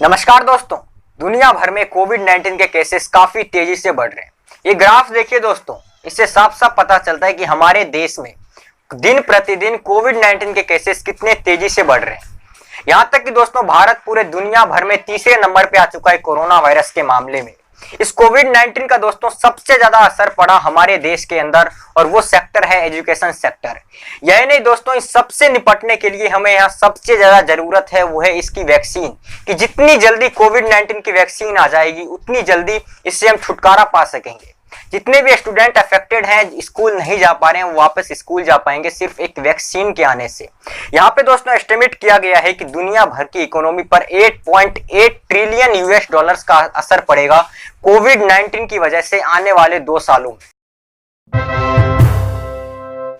नमस्कार दोस्तों। दुनिया भर में कोविड 19 के केसेस काफी तेजी से बढ़ रहे हैं। ये ग्राफ देखिए दोस्तों, इससे साफ साफ पता चलता है कि हमारे देश में दिन प्रतिदिन कोविड 19 के केसेस कितने तेजी से बढ़ रहे हैं। यहाँ तक कि दोस्तों भारत पूरे दुनिया भर में तीसरे नंबर पे आ चुका है कोरोना वायरस के मामले में। इस कोविड 19 का दोस्तों सबसे ज्यादा असर पड़ा हमारे देश के अंदर और वो सेक्टर है एजुकेशन सेक्टर। यही नहीं दोस्तों, इस सबसे निपटने के लिए हमें यहाँ सबसे ज्यादा जरूरत है वो है इसकी वैक्सीन, कि जितनी जल्दी कोविड 19 की वैक्सीन आ जाएगी उतनी जल्दी इससे हम छुटकारा पा सकेंगे। जितने भी स्टूडेंट अफेक्टेड हैं, स्कूल नहीं जा पा रहे हैं, वो वापस स्कूल जा पाएंगे सिर्फ एक वैक्सीन के आने से। यहाँ पे दोस्तों एस्टिमेट किया गया है कि दुनिया भर की इकोनॉमी पर 8.8 ट्रिलियन यूएस डॉलर्स का असर पड़ेगा कोविड 19 की वजह से आने वाले 2 सालों में।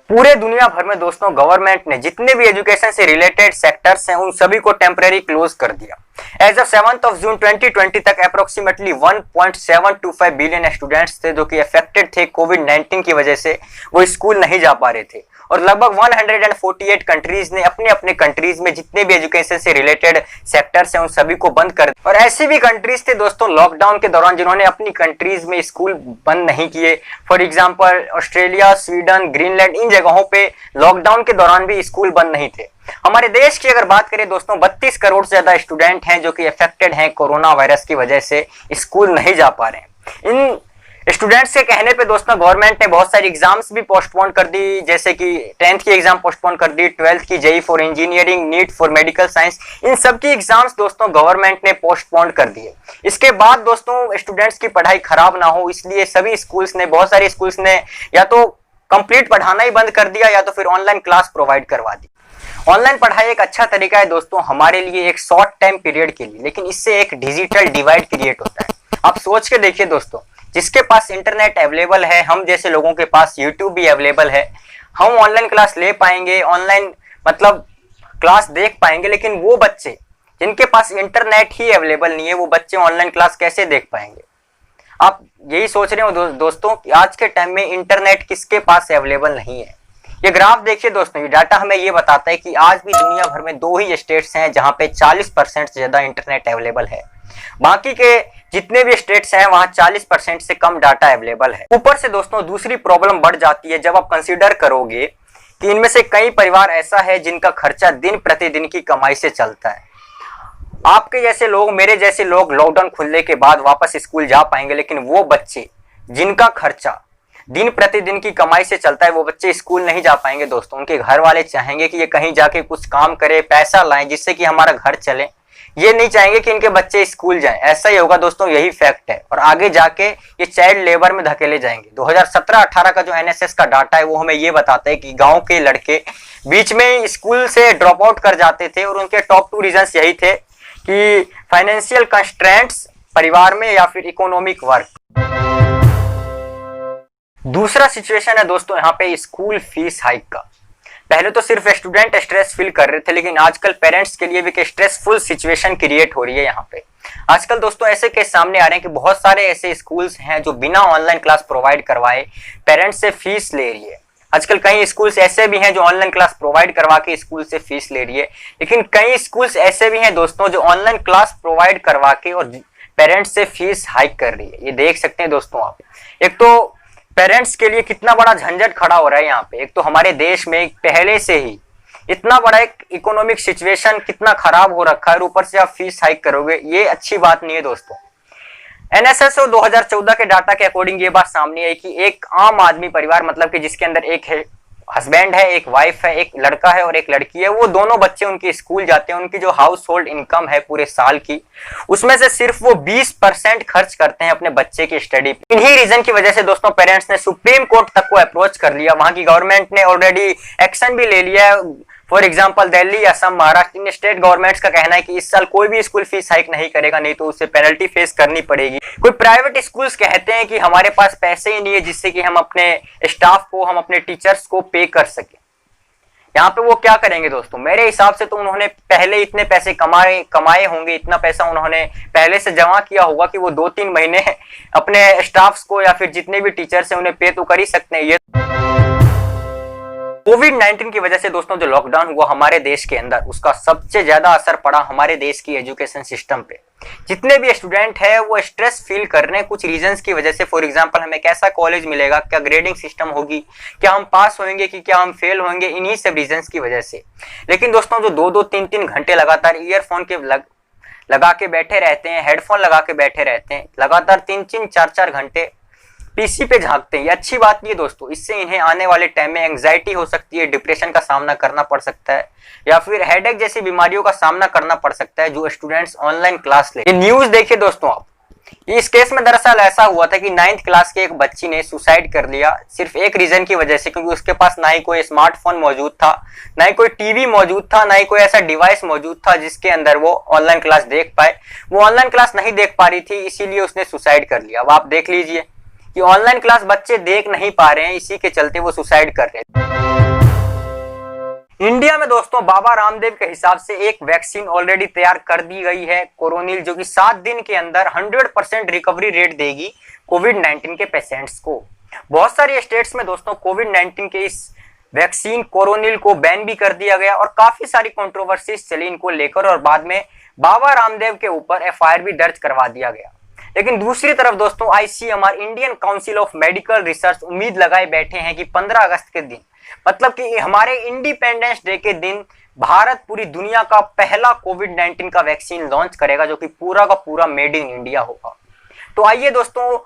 पूरे दुनिया भर में दोस्तों गवर्नमेंट ने जितने भी एजुकेशन से रिलेटेड सेक्टर्स हैं उन सभी को टेम्परेरी क्लोज कर दिया। एज ऑफ 7 जून 2020 तक अप्रोक्सीमेटली 1.725 बिलियन स्टूडेंट्स थे जो कि अफेक्टेड थे कोविड 19 की वजह से, वो स्कूल नहीं जा पा रहे थे। और लगभग 148 कंट्रीज ने अपने अपने कंट्रीज में जितने भी एजुकेशन से रिलेटेड सेक्टर्स हैं उन सभी को बंद कर दिया। और ऐसे भी कंट्रीज थे दोस्तों लॉकडाउन के दौरान जिन्होंने अपनी कंट्रीज में स्कूल बंद नहीं किए। For example Australia, Sweden, Greenland, इन जगहों पे लॉकडाउन के दौरान भी स्कूल बंद नहीं थे। हमारे देश की अगर बात करें दोस्तों 32 करोड़ से ज्यादा स्टूडेंट हैं जो कि अफेक्टेड हैं कोरोना वायरस की वजह से, स्कूल नहीं जा पा रहे हैं। इन स्टूडेंट्स के कहने पे दोस्तों गवर्नमेंट ने बहुत सारी एग्जाम्स भी पोस्टपोन कर दी, जैसे कि 10th की एग्जाम पोस्टपोन कर दी, 12th की JEE for engineering, NEET for medical science, इन सब की एग्जाम्स दोस्तों गवर्नमेंट ने पोस्टपोन कर दिए। इसके बाद दोस्तों स्टूडेंट्स की पढ़ाई खराब ना हो इसलिए सभी स्कूल्स ने, बहुत सारे स्कूल्स ने या तो कंप्लीट पढ़ाना ही बंद कर दिया या तो फिर ऑनलाइन क्लास प्रोवाइड करवा दी। ऑनलाइन पढ़ाई एक अच्छा तरीका है दोस्तों हमारे लिए एक शॉर्ट टाइम पीरियड के लिए, लेकिन इससे एक डिजिटल डिवाइड क्रिएट होता है। आप सोच के देखिए दोस्तों, जिसके पास इंटरनेट अवेलेबल है, हम जैसे लोगों के पास यूट्यूब भी अवेलेबल है, हम ऑनलाइन क्लास ले पाएंगे, ऑनलाइन मतलब क्लास देख पाएंगे। लेकिन वो बच्चे जिनके पास इंटरनेट ही अवेलेबल नहीं है, वो बच्चे ऑनलाइन क्लास कैसे देख पाएंगे? आप यही सोच रहे हो दोस्तों कि आज के टाइम में इंटरनेट किसके पास अवेलेबल नहीं है। ये ग्राफ देखिए दोस्तों, ये डाटा हमें ये बताता है कि आज भी दुनिया भर में 2 ही स्टेट्स हैं जहां पे 40% से ज्यादा इंटरनेट अवेलेबल है। बाकी के जितने भी स्टेट्स हैं वहां 40% से कम डाटा अवेलेबल है। ऊपर से दोस्तों दूसरी प्रॉब्लम बढ़ जाती है जब आप कंसीडर करोगे कि इनमें से कई परिवार ऐसा है जिनका खर्चा दिन प्रतिदिन की कमाई से चलता है। आपके जैसे लोग, मेरे जैसे लोग लॉकडाउन खुलने के बाद वापस स्कूल जा पाएंगे, लेकिन वो बच्चे जिनका खर्चा दिन प्रतिदिन की कमाई से चलता है वो बच्चे स्कूल नहीं जा पाएंगे दोस्तों। उनके घर वाले चाहेंगे कि ये कहीं जाके कुछ काम करे, पैसा लाएं जिससे कि हमारा घर चले। ये नहीं चाहेंगे कि इनके बच्चे स्कूल जाएं। ऐसा ही होगा दोस्तों, यही फैक्ट है। और आगे जाके ये चाइल्ड लेबर में धकेले जाएंगे। 2017-18 का जो एनएसएस का डाटा है वो हमें ये बताता है कि गांव के लड़के बीच में स्कूल से ड्रॉप आउट कर जाते थे और उनके टॉप 2 रीजंस यही थे कि फाइनेंशियल कंस्ट्रेंट्स परिवार में या फिर इकोनॉमिक वर्क। दूसरा सिचुएशन है दोस्तों यहाँ पे स्कूल फीस हाइक का। पहले तो सिर्फ स्टूडेंट स्ट्रेस फील कर रहे थे, लेकिन आजकल पेरेंट्स के लिए भी एक स्ट्रेसफुल सिचुएशन क्रिएट हो रही है यहाँ पे। आजकल दोस्तों ऐसे केस सामने आ रहे हैं कि बहुत सारे ऐसे स्कूल्स हैं जो बिना ऑनलाइन क्लास प्रोवाइड करवाए पेरेंट्स से फीस ले रही है। आजकल कई स्कूल्स ऐसे भी हैं जो ऑनलाइन क्लास प्रोवाइड करवा के स्कूल से फीस ले रही है, लेकिन कई स्कूल्स ऐसे भी हैं दोस्तों जो ऑनलाइन क्लास प्रोवाइड करवा के और पेरेंट्स से फीस हाइक कर रही है। ये देख सकते हैं दोस्तों आप। एक तो पेरेंट्स के लिए कितना बड़ा झंझट खड़ा हो रहा है यहाँ पे। एक तो हमारे देश में पहले से ही इतना बड़ा एक इकोनॉमिक सिचुएशन कितना खराब हो रखा है, ऊपर से आप फीस हाइक करोगे, ये अच्छी बात नहीं है दोस्तों। एनएसएस 2014 के डाटा के अकॉर्डिंग ये बात सामने आई कि एक आम आदमी परिवार, मतलब कि जिसके अंदर एक हस्बैंड है, एक वाइफ है, एक लड़का है और एक लड़की है, वो दोनों बच्चे उनके स्कूल जाते हैं। उनकी जो हाउस होल्ड इनकम है पूरे साल की, उसमें से सिर्फ वो 20% खर्च करते हैं अपने बच्चे की स्टडी पे। इन्हीं रीजन की वजह से दोस्तों पेरेंट्स ने सुप्रीम कोर्ट तक को अप्रोच कर लिया। वहां की गवर्नमेंट ने ऑलरेडी एक्शन भी ले लिया है। For example Delhi, Assam, Maharashtra, in state governments का कहना है कि इस साल कोई भी स्कूल फीस हाइक नहीं करेगा, नहीं तो उसे पेनल्टी फेस करनी पड़ेगी। कोई प्राइवेट स्कूल्स कहते हैं कि हमारे पास पैसे ही नहीं है जिससे कि हम अपने स्टाफ को, हम अपने टीचर्स को पे कर सके। यहाँ पे वो क्या करेंगे दोस्तों? मेरे हिसाब से तो उन्होंने पहले इतने पैसे कमाए होंगे, इतना पैसा उन्होंने पहले से जमा किया होगा कि वो 2-3 महीने अपने स्टाफ्स को या फिर जितने भी टीचर्स हैं उन्हें पे तो कर ही सकते हैं। ये कोविड-19 की वजह से दोस्तों जो लॉकडाउन हुआ हमारे देश के अंदर, उसका सबसे ज्यादा असर पड़ा हमारे देश की एजुकेशन सिस्टम पे। जितने भी स्टूडेंट है वो स्ट्रेस फील कर रहे हैं कुछ रीजंस की वजह से। फॉर एग्जांपल, हमें कैसा कॉलेज मिलेगा, क्या ग्रेडिंग सिस्टम होगी, क्या हम पास होंगे कि क्या हम फेल होंगे, इन्हीं सब रीजंस की वजह से। लेकिन दोस्तों जो 2-2, 3-3 घंटे लगातार ईयरफोन के लगा के बैठे रहते हैं, हेडफोन लगा के बैठे रहते हैं, लगातार 3-3, 4-4 घंटे पीसी पे झांकते हैं, ये अच्छी बात नहीं है दोस्तों। इससे इन्हें आने वाले टाइम में एंग्जाइटी हो सकती है, डिप्रेशन का सामना करना पड़ सकता है, या फिर हेडेक जैसी बीमारियों का सामना करना पड़ सकता है जो स्टूडेंट्स ऑनलाइन क्लास ले। ये न्यूज देखिए दोस्तों आप, इस केस में दरअसल ऐसा हुआ था कि 9th क्लास के एक बच्ची ने सुसाइड कर लिया सिर्फ एक रीजन की वजह से, क्योंकि उसके पास ना ही कोई स्मार्टफोन मौजूद था, ना ही कोई टीवी मौजूद था, ना ही कोई ऐसा डिवाइस मौजूद था जिसके अंदर वो ऑनलाइन क्लास देख पाए। वो ऑनलाइन क्लास नहीं देख पा रही थी, इसीलिए उसने सुसाइड कर लिया। अब आप देख लीजिए कि ऑनलाइन क्लास बच्चे देख नहीं पा रहे हैं, इसी के चलते वो सुसाइड कर रहे हैं। इंडिया में दोस्तों बाबा रामदेव के हिसाब से एक वैक्सीन ऑलरेडी तैयार कर दी गई है, कोरोनिल, जो कि 7 दिन के अंदर 100% रिकवरी रेट देगी कोविड-19 के पेशेंट्स को। बहुत सारे स्टेट्स में दोस्तों कोविड-19 के इस वैक्सीन कोरोनिल को बैन भी कर दिया गया और काफी सारी कंट्रोवर्सीज चली इनको लेकर, और बाद में बाबा रामदेव के ऊपर एफआईआर भी दर्ज करवा दिया गया। लेकिन दूसरी तरफ दोस्तों ICMR, Indian council of medical research, उम्मीद लगाए बैठे हैं कि 15 अगस्त के दिन, मतलब कि हमारे इंडिपेंडेंस डे के दिन, भारत पूरी दुनिया का पहला कोविड-19 का वैक्सीन लॉन्च करेगा, जो कि पूरा का पूरा मेड इन इंडिया होगा। तो आइए दोस्तों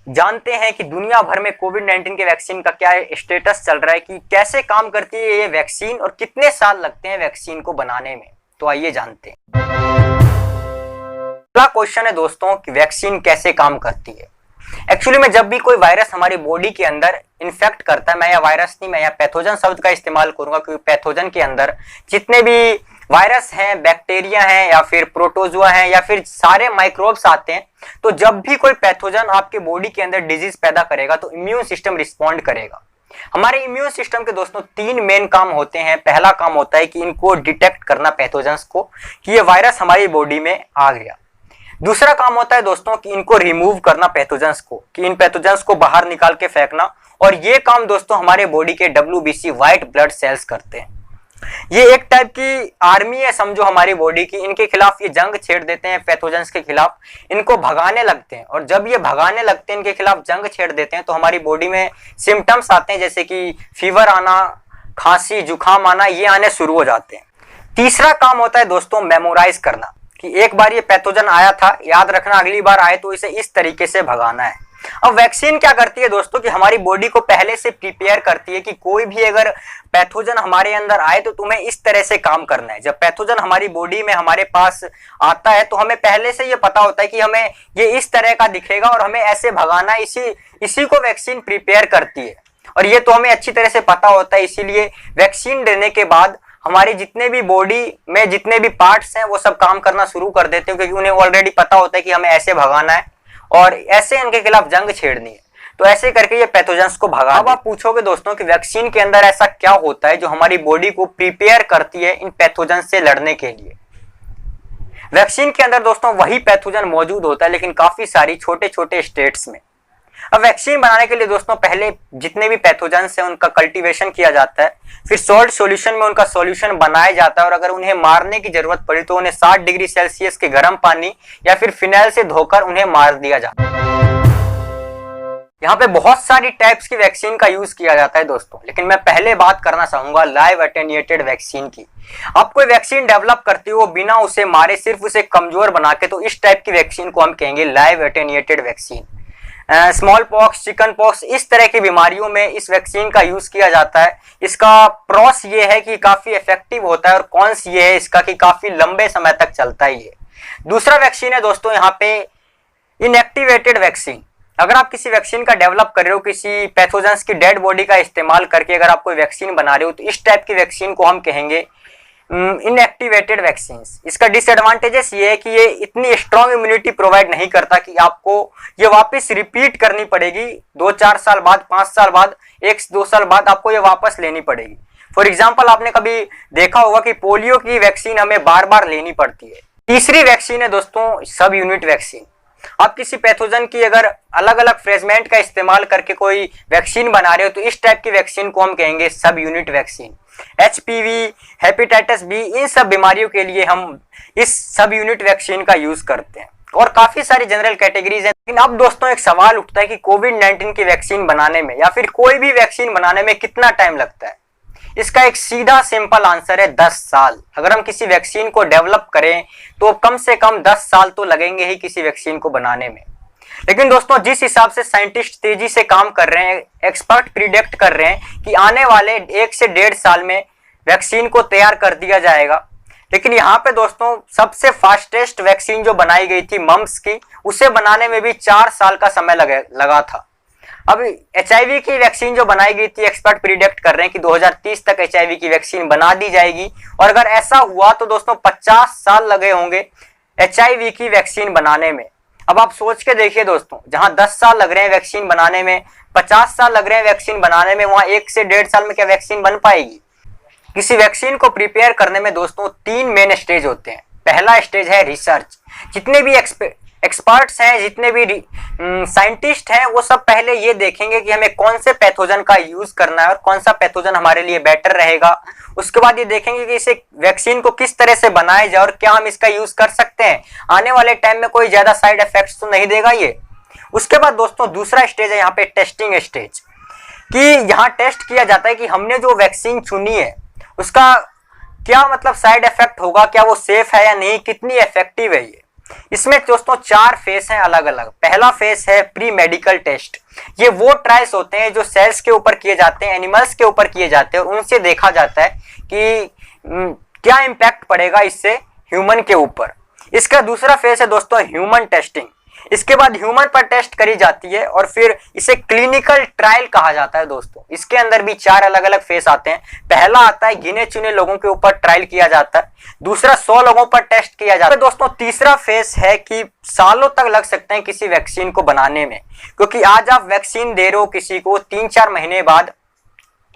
जानते हैं कि दुनिया भर में कोविड-19 के वैक्सीन का क्या स्टेटस चल रहा है, कि कैसे काम करती है ये वैक्सीन और कितने साल लगते हैं वैक्सीन को बनाने में। तो आइए जानते हैं। पहला क्वेश्चन है दोस्तों कि वैक्सीन कैसे काम करती है। एक्चुअली में जब भी कोई वायरस हमारी बॉडी के अंदर इन्फेक्ट करता है, मैं या वायरस नहीं, मैं या पैथोजन शब्द का इस्तेमाल करूंगा, क्योंकि पैथोजन के अंदर जितने भी वायरस हैं, बैक्टीरिया हैं, या फिर प्रोटोजुआ हैं, या फिर सारे माइक्रोब्स आते हैं, तो जब भी कोई पैथोजन आपके बॉडी के अंदर डिजीज पैदा करेगा तो इम्यून सिस्टम रिस्पॉन्ड करेगा। हमारे इम्यून सिस्टम के दोस्तों 3 मेन काम होते हैं। पहला काम होता है कि इनको डिटेक्ट करना पैथोजन्स को, कि ये वायरस हमारी बॉडी में आ गया। दूसरा काम होता है दोस्तों कि इनको रिमूव करना पैथोजेंस को, कि इन पैथोजेंस को बाहर निकाल के फेंकना, और ये काम दोस्तों हमारे बॉडी के WBC व्हाइट ब्लड सेल्स करते हैं। ये एक टाइप की आर्मी है समझो हमारी बॉडी की, इनके खिलाफ ये जंग छेड़ देते हैं, पैथोजेंस के खिलाफ इनको भगाने लगते हैं, और जब ये भगाने लगते हैं, इनके खिलाफ जंग छेड़ देते हैं, तो हमारी बॉडी में सिम्टम्स आते हैं, जैसे कि फीवर आना, खांसी, जुकाम आना, ये आने शुरू हो जाते हैं। तीसरा काम होता है दोस्तों मेमोराइज करना, कि एक बार ये पैथोजन आया था, याद रखना अगली बार आए तो इसे इस तरीके से भगाना है। अब वैक्सीन क्या करती है दोस्तों कि हमारी बॉडी को पहले से प्रिपेयर करती है कि कोई भी अगर पैथोजन हमारे अंदर आए तो तुम्हें इस तरह से काम करना है। जब पैथोजन हमारी बॉडी में हमारे पास आता है तो हमें पहले से ये पता होता है कि हमें ये इस तरह का दिखेगा और हमें ऐसे भगाना है, इसी को वैक्सीन प्रिपेयर करती है, और ये तो हमें अच्छी तरह से पता होता है। इसीलिए वैक्सीन देने के बाद हमारे जितने भी बॉडी में जितने भी पार्ट्स हैं वो सब काम करना शुरू कर देते हैं, क्योंकि उन्हें ऑलरेडी पता होता है कि हमें ऐसे भगाना है और ऐसे इनके खिलाफ जंग छेड़नी है, तो ऐसे करके ये पैथोजेंस को भगा। अब आप पूछोगे दोस्तों कि वैक्सीन के अंदर ऐसा क्या होता है जो हमारी बॉडी को प्रिपेयर करती है इन पैथोजेंस से लड़ने के लिए। वैक्सीन के अंदर दोस्तों वही पैथोजन मौजूद होता है, लेकिन काफी सारी छोटे छोटे स्टेट्स में। अब वैक्सीन बनाने के लिए दोस्तों पहले जितने भी पैथोजेंस हैं उनका कल्टीवेशन किया जाता है, फिर सॉल्ट सॉल्यूशन में उनका सॉल्यूशन बनाया जाता है, और अगर उन्हें मारने की जरूरत पड़ी तो उन्हें 60 डिग्री सेल्सियस के गर्म पानी या फिर फिनाइल से धोकर उन्हें मार दिया जाता है। यहाँ पे बहुत सारी टाइप्स की वैक्सीन का यूज किया जाता है दोस्तों, लेकिन मैं पहले बात करना चाहूंगा लाइव अटेन्यूएटेड वैक्सीन की। आप कोई वैक्सीन डेवलप करते हो बिना उसे मारे, सिर्फ उसे कमजोर बना के, तो इस टाइप की वैक्सीन को हम कहेंगे live attenuated vaccine. Small pox, chicken pox, इस तरह की बीमारियों में इस वैक्सीन का यूज किया जाता है। इसका प्रॉस ये है कि काफी इफेक्टिव होता है, और कॉन्स ये है इसका कि काफी लंबे समय तक चलता है ये। दूसरा वैक्सीन है दोस्तों यहाँ पे इनएक्टिवेटेड वैक्सीन। अगर आप किसी वैक्सीन का डेवलप कर रहे हो, किसी पैथोजेंस की डेड बॉडी का इस्तेमाल करके अगर आप कोई वैक्सीन बना रहे हो, तो इस टाइप की वैक्सीन को हम कहेंगे इनएक्टिवेटेड वैक्सीन। इसका डिसएडवांटेजेस ये है कि ये इतनी स्ट्रॉन्ग इम्यूनिटी प्रोवाइड नहीं करता कि आपको ये वापस रिपीट करनी पड़ेगी 2-4 साल बाद, 5 साल बाद, 1-2 साल बाद आपको ये वापस लेनी पड़ेगी। फॉर एग्जाम्पल आपने कभी देखा होगा कि पोलियो की वैक्सीन हमें बार बार लेनी पड़ती है। तीसरी वैक्सीन है दोस्तों सब यूनिट वैक्सीन। आप किसी पैथोजन की अगर अलग अलग फ्रेगमेंट का इस्तेमाल करके कोई वैक्सीन बना रहे हो तो इस टाइप की वैक्सीन को हम कहेंगे सब subunit vaccine. HPV, hepatitis B, इन सब बीमारियों के लिए हम इस सब यूनिट वैक्सीन का यूज करते हैं और काफी सारी जनरल कैटेगरीज हैं। लेकिन अब दोस्तों एक सवाल उठता है कि कोविड-19 की वैक्सीन बनाने में या फिर कोई भी वैक्सीन बनाने में कितना टाइम लगता है। इसका एक सीधा सिंपल आंसर है 10 साल। अगर हम किसी वैक्सीन को डेवलप करें तो कम से कम 10 साल तो लगेंगे ही किसी वैक्सीन को बनाने में। लेकिन दोस्तों जिस हिसाब से साइंटिस्ट तेजी से काम कर रहे हैं, एक्सपर्ट प्रिडिक्ट कर रहे हैं कि आने वाले 1 से 1.5 साल में वैक्सीन को तैयार कर दिया जाएगा। लेकिन यहाँ पे दोस्तों सबसे फास्टेस्ट वैक्सीन जो बनाई गई थी मम्प्स की, उसे बनाने में भी 4 साल का समय लगा था। अब HIV की वैक्सीन जो बनाई गई थी, एक्सपर्ट प्रिडिक्ट कर रहे हैं कि 2030 तक HIV की वैक्सीन बना दी जाएगी और अगर ऐसा हुआ तो दोस्तों 50 साल लगे होंगे HIV की वैक्सीन बनाने में। अब आप सोच के देखिए दोस्तों, जहां 10 साल लग रहे हैं वैक्सीन बनाने में, 50 साल लग रहे हैं वैक्सीन बनाने में, वहां 1 से 1.5 साल में क्या वैक्सीन बन पाएगी? किसी वैक्सीन को प्रिपेयर करने में दोस्तों 3 मेन स्टेज होते हैं। पहला स्टेज है रिसर्च। जितने भी एक्सपर्ट्स हैं, जितने भी साइंटिस्ट हैं, वो सब पहले ये देखेंगे कि हमें कौन से पैथोजन का यूज करना है और कौन सा पैथोजन हमारे लिए बेटर रहेगा। उसके बाद ये देखेंगे कि इसे वैक्सीन को किस तरह से बनाया जाए और क्या हम इसका यूज कर सकते हैं, आने वाले टाइम में कोई ज्यादा साइड इफेक्ट्स तो नहीं देगा ये। उसके बाद दोस्तों दूसरा स्टेज है यहाँ पे टेस्टिंग स्टेज, कि यहाँ टेस्ट किया जाता है कि हमने जो वैक्सीन चुनी है उसका क्या मतलब साइड इफेक्ट होगा, क्या वो सेफ है या नहीं, कितनी इफेक्टिव है ये। इसमें दोस्तों 4 फेस हैं अलग अलग। पहला फेस है प्री मेडिकल टेस्ट। ये वो ट्रायल्स होते हैं जो सेल्स के ऊपर किए जाते हैं, एनिमल्स के ऊपर किए जाते हैं और उनसे देखा जाता है कि क्या इंपैक्ट पड़ेगा इससे ह्यूमन के ऊपर। इसका दूसरा फेस है दोस्तों ह्यूमन टेस्टिंग। इसके बाद ह्यूमन पर टेस्ट करी जाती है और फिर इसे क्लिनिकल ट्रायल कहा जाता है दोस्तों। इसके अंदर भी 4 अलग अलग फेस आते हैं। पहला आता है गिने चुने लोगों के ऊपर ट्रायल किया जाता है। दूसरा 100 लोगों पर टेस्ट किया जाता है। दोस्तों तीसरा फेस है कि सालों तक लग सकते हैं किसी वैक्सीन को बनाने में, क्योंकि आज आप वैक्सीन दे रहे हो किसी को, 3-4 महीने बाद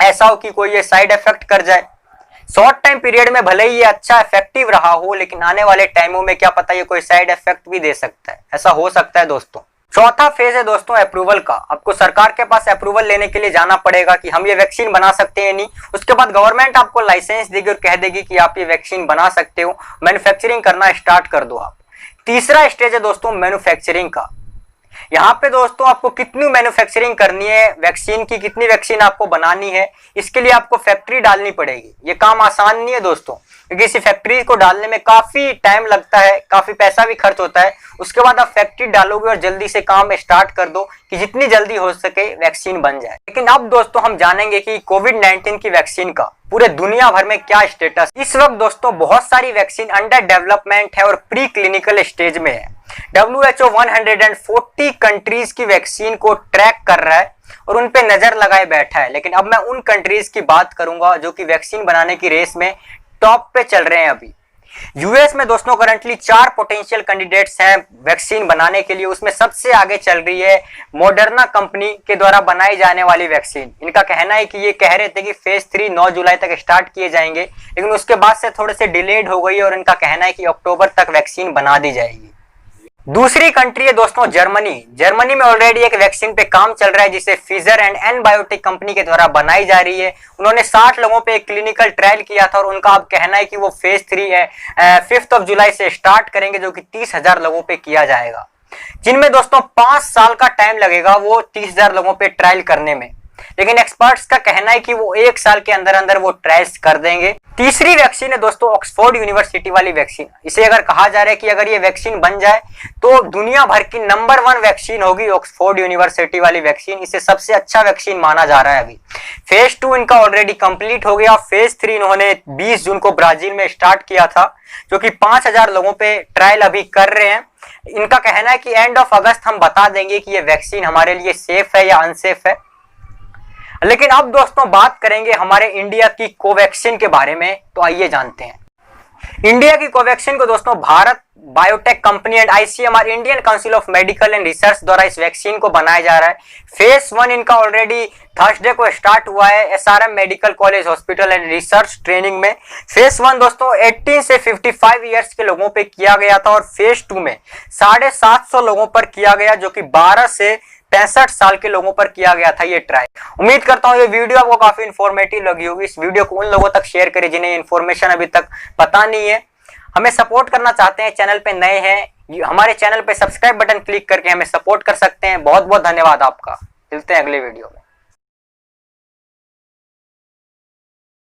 ऐसा हो कि कोई ये साइड इफेक्ट कर जाए। शॉर्ट टाइम पीरियड में भले ही ये अच्छा इफेक्टिव रहा हो, लेकिन आने वाले टाइमों में क्या पता ये कोई साइड इफेक्ट भी दे सकता है, ऐसा हो सकता है दोस्तों। चौथा फेज है दोस्तों अप्रूवल का। आपको सरकार के पास अप्रूवल लेने के लिए जाना पड़ेगा कि हम ये वैक्सीन बना सकते हैं नहीं। उसके बाद गवर्नमेंट आपको लाइसेंस देगी और कह देगी कि आप ये वैक्सीन बना सकते हो, मैन्युफैक्चरिंग करना स्टार्ट कर दो आप। तीसरा स्टेज है दोस्तों मैन्युफैक्चरिंग का। यहाँ पे दोस्तों आपको कितनी मैन्युफैक्चरिंग करनी है, वैक्सीन की कितनी वैक्सीन आपको बनानी है, इसके लिए आपको फैक्ट्री डालनी पड़ेगी। ये काम आसान नहीं है दोस्तों, क्योंकि इसी फैक्ट्री को डालने में काफी टाइम लगता है, काफी पैसा भी खर्च होता है। उसके बाद आप फैक्ट्री डालोगे और जल्दी से काम स्टार्ट कर दो कि जितनी जल्दी हो सके वैक्सीन बन जाए। लेकिन अब दोस्तों हम जानेंगे कि कोविड-19 की वैक्सीन का पूरे दुनिया भर में क्या स्टेटस। इस वक्त दोस्तों बहुत सारी वैक्सीन अंडर डेवलपमेंट है और प्री क्लिनिकल स्टेज में है। WHO 140 कंट्रीज की वैक्सीन को ट्रैक कर रहा है और उन पे नजर लगाए बैठा है। लेकिन अब मैं उन कंट्रीज की बात करूंगा जो कि वैक्सीन बनाने की रेस में टॉप पे चल रहे हैं। अभी यूएस में दोस्तों करंटली 4 पोटेंशियल कैंडिडेट्स हैं वैक्सीन बनाने के लिए। उसमें सबसे आगे चल रही है मॉडर्ना कंपनी के द्वारा बनाई जाने वाली वैक्सीन। इनका कहना है कि ये कह रहे थे कि फेज 3 9 जुलाई तक स्टार्ट किए जाएंगे, लेकिन उसके बाद से थोड़े से डिलेड हो गई और इनका कहना है कि अक्टूबर तक वैक्सीन बना दी जाएगी। दूसरी कंट्री है दोस्तों जर्मनी। जर्मनी में ऑलरेडी एक वैक्सीन पे काम चल रहा है जिसे फिजर एंड एनबायोटिक कंपनी के द्वारा बनाई जा रही है। उन्होंने 60 लोगों पे एक क्लिनिकल ट्रायल किया था और उनका अब कहना है कि वो फेज 3 है 5 जुलाई से स्टार्ट करेंगे, जो कि 30,000 लोगों पे किया जाएगा, जिनमें दोस्तों 5 साल का टाइम लगेगा वो 30,000 लोगों पे ट्रायल करने में। लेकिन एक्सपर्ट्स का कहना है कि वो 1 साल के अंदर अंदर वो ट्रायल्स कर देंगे। तीसरी वैक्सीन है दोस्तों ऑक्सफोर्ड यूनिवर्सिटी वाली वैक्सीन। इसे अगर कहा जा रहा है कि अगर ये वैक्सीन बन जाए तो दुनिया भर की नंबर 1 वैक्सीन होगी ऑक्सफोर्ड यूनिवर्सिटी वाली वैक्सीन। इसे सबसे अच्छा वैक्सीन माना जा रहा है। अभी फेज 2 इनका ऑलरेडी कंप्लीट हो गया। फेज 3 इन्होंने 20 जून को ब्राजील में स्टार्ट किया था, जो कि 5,000 लोगों पे ट्रायल अभी कर रहे हैं। इनका कहना है कि एंड ऑफ अगस्त हम बता देंगे कि ये वैक्सीन हमारे लिए सेफ है या अनसेफ है। लेकिन अब दोस्तों बात करेंगे हमारे इंडिया की कोवैक्सीन के बारे में, तो आइए जानते हैं। इंडिया की कोवैक्सीन को दोस्तों Bharat biotech company and ICMR Indian council of medical and research द्वारा इस वैक्सीन को बनाया जा रहा है। फेज 1 इनका ऑलरेडी थर्सडे को स्टार्ट हुआ है SRM medical college hospital and research training में। फेज 1 दोस्तों 18 से 55 ईयर्स के लोगों पे किया गया था और फेज 2 में 750 लोगों पर किया गया, जो कि 12 से 65 साल के लोगों पर किया गया था ये ट्रायल। उम्मीद करता हूँ ये वीडियो आपको काफी इंफॉर्मेटिव लगी होगी। इस वीडियो को उन लोगों तक शेयर करें जिन्हें इन्फॉर्मेशन अभी तक पता नहीं है। हमें सपोर्ट करना चाहते हैं, चैनल पे नए हैं, हमारे चैनल पे सब्सक्राइब बटन क्लिक करके हमें सपोर्ट कर सकते हैं। बहुत बहुत धन्यवाद आपका। मिलते हैं अगले वीडियो में।